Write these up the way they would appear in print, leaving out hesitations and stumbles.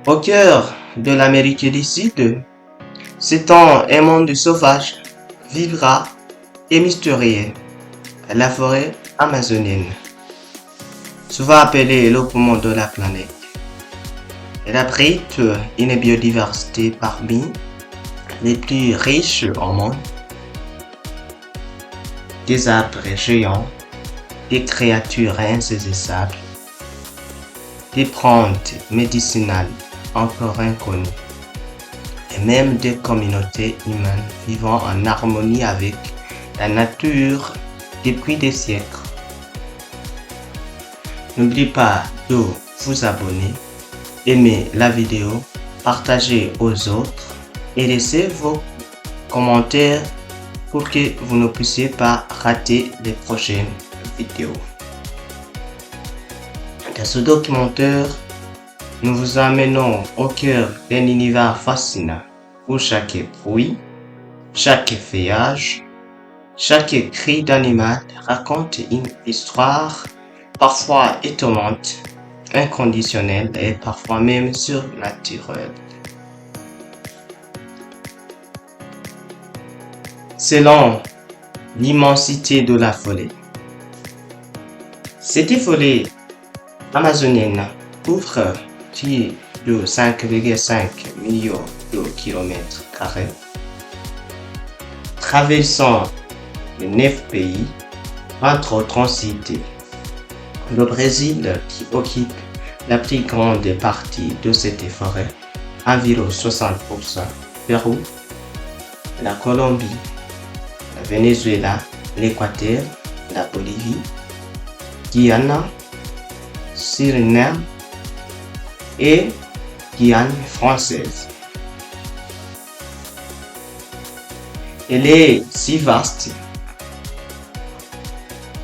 Au cœur de l'Amérique du Sud, s'étend un monde sauvage, vivra et mystérieux, la forêt amazonienne, souvent appelée le poumon de la planète. Elle abrite une biodiversité parmi les plus riches au monde. Des arbres géants, des créatures insaisissables, des plantes médicinales encore inconnues, et même des communautés humaines vivant en harmonie avec la nature depuis des siècles. N'oubliez pas de vous abonner, aimer la vidéo, partager aux autres et laissez vos commentaires pour que vous ne puissiez pas rater les prochaines vidéos. Dans ce documentaire, nous vous amenons au cœur d'un univers fascinant où chaque bruit, chaque feuillage, chaque cri d'animal raconte une histoire parfois étonnante, inconditionnelle et parfois même surnaturelle. Selon l'immensité de la forêt. Cette forêt amazonienne couvre plus de 5,5 millions de kilomètres carrés, traversant 9 pays, entre autres cités. Le Brésil qui occupe la plus grande partie de cette forêt, environ 60%, Pérou, la Colombie, le Venezuela, l'Équateur, la Bolivie, Guyana, Suriname et Guyane française. Elle est si vaste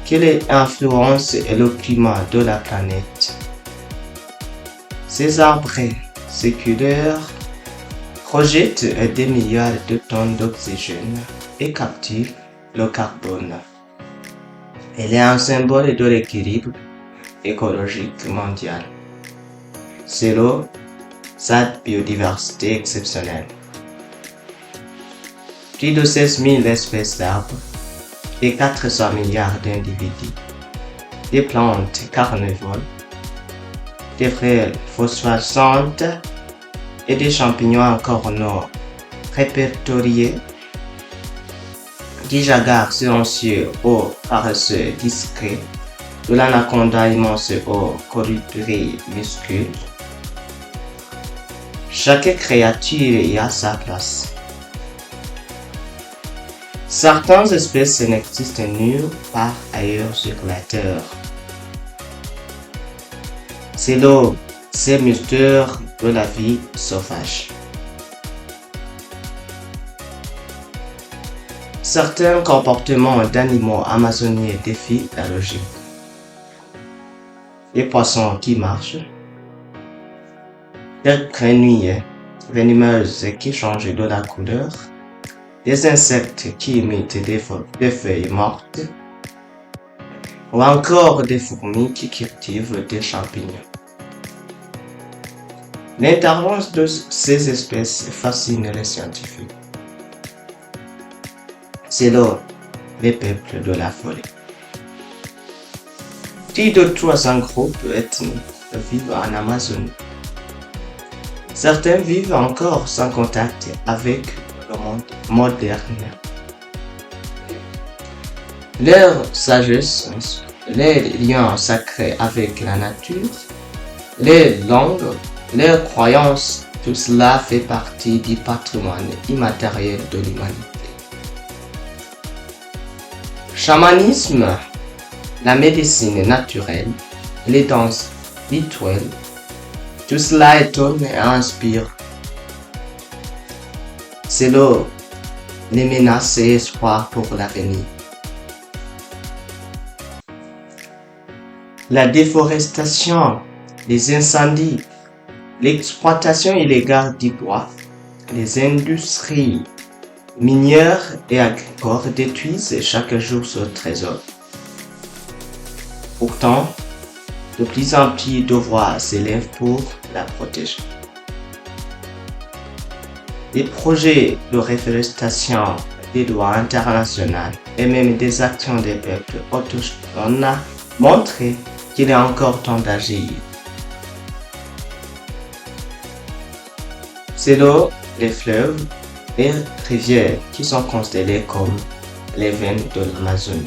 qu'elle influence le climat de la planète. Ces arbres séculaires projettent des milliards de tonnes d'oxygène et capturent le carbone. Elle est un symbole de l'équilibre écologique mondial. Selon sa biodiversité exceptionnelle. Plus de 16 000 espèces d'arbres et 400 milliards d'individus, des plantes carnivores, des frêles phosphorescentes et des champignons encore non répertoriés, des jaguars silencieux aux paresseux discrets, de l'anaconda immense aux colibris minuscules. Chaque créature y a sa place. Certaines espèces n'existent nulle part ailleurs sur la Terre. C'est l'eau, ces mystères de la vie sauvage. Certains comportements d'animaux amazoniens défient la logique. Les poissons qui marchent, des grenouilles venimeuses qui changent de la couleur, des insectes qui imitent des feuilles mortes, ou encore des fourmis qui cultivent des champignons. L'intervention de ces espèces fascine les scientifiques. Selon les peuples de la forêt. Plus de 300 groupes ethniques vivent en Amazonie. Certains vivent encore sans contact avec le monde moderne. Leur sagesse, les liens sacrés avec la nature, les langues, leurs croyances, tout cela fait partie du patrimoine immatériel de l'humanité. Chamanisme, la médecine naturelle, les danses rituelles, tout cela étonne et inspire. C'est l'eau, les menaces et espoirs pour l'avenir. La déforestation, les incendies, l'exploitation illégale du bois, les industries minières et agricoles détruisent chaque jour ce trésor. Pourtant, de plus en plus de voix s'élèvent pour la protéger. Les projets de réforestation, des droits internationaux et même des actions des peuples autochtones montrent qu'il est encore temps d'agir. C'est l'eau, les fleuves et rivières qui sont considérées comme les veines de l'Amazonie.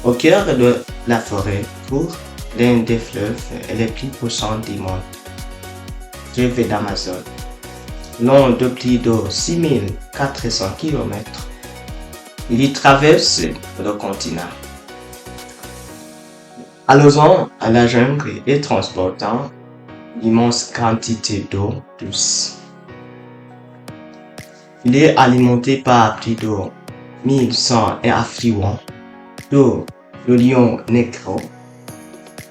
Au cœur de la forêt court l'un des fleuves les plus puissants du monde, fleuve d'Amazon. Long de plus de 6400 km, il y traverse le continent, arrosant à la jungle et transportant d'immenses quantités d'eau douce. Il est alimenté par plus de 1100 affluents de le Rio Negro,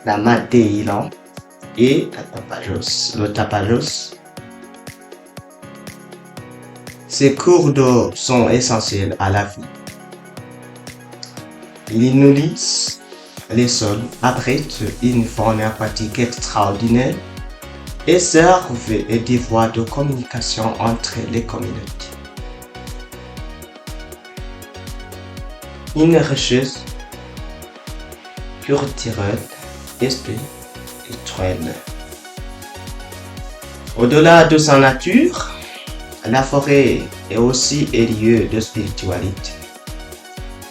la Madeira et le Tapajos. Ces cours d'eau sont essentiels à la vie. Ils nourrissent les sols, abritent une faune aquatique extraordinaire et servent des voies de communication entre les communautés. Une richesse culturelle et spirituelle. Au-delà de sa nature, la forêt est aussi un lieu de spiritualité.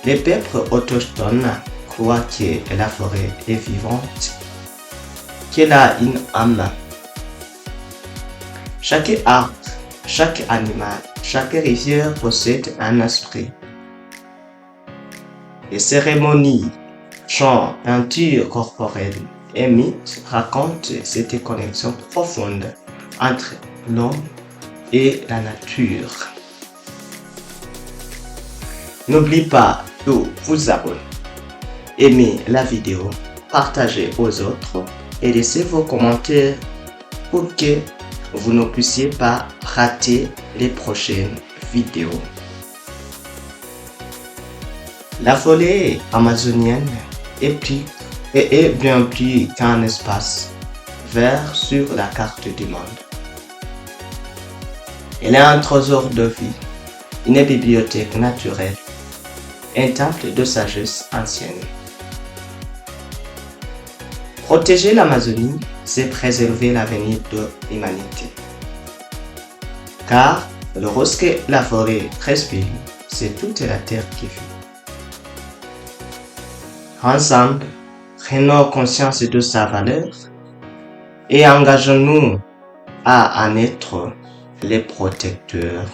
Les peuples autochtones croient que la forêt est vivante, qu'elle a une âme. Chaque arbre, chaque animal, chaque rivière possède un esprit. Les cérémonies, chants, peintures corporelles et mythes racontent cette connexion profonde entre l'homme et la nature. N'oublie pas de vous abonner, aimer la vidéo, partager aux autres et laisser vos commentaires pour que vous ne puissiez pas rater les prochaines vidéos. La forêt amazonienne est bien plus qu'un espace vert sur la carte du monde. Elle est un trésor de vie, une bibliothèque naturelle, un temple de sagesse ancienne. Protéger l'Amazonie, c'est préserver l'avenir de l'humanité. Car lorsque la forêt respire, c'est toute la terre qui vit. Ensemble, prenons conscience de sa valeur et engageons-nous à en être les protecteurs.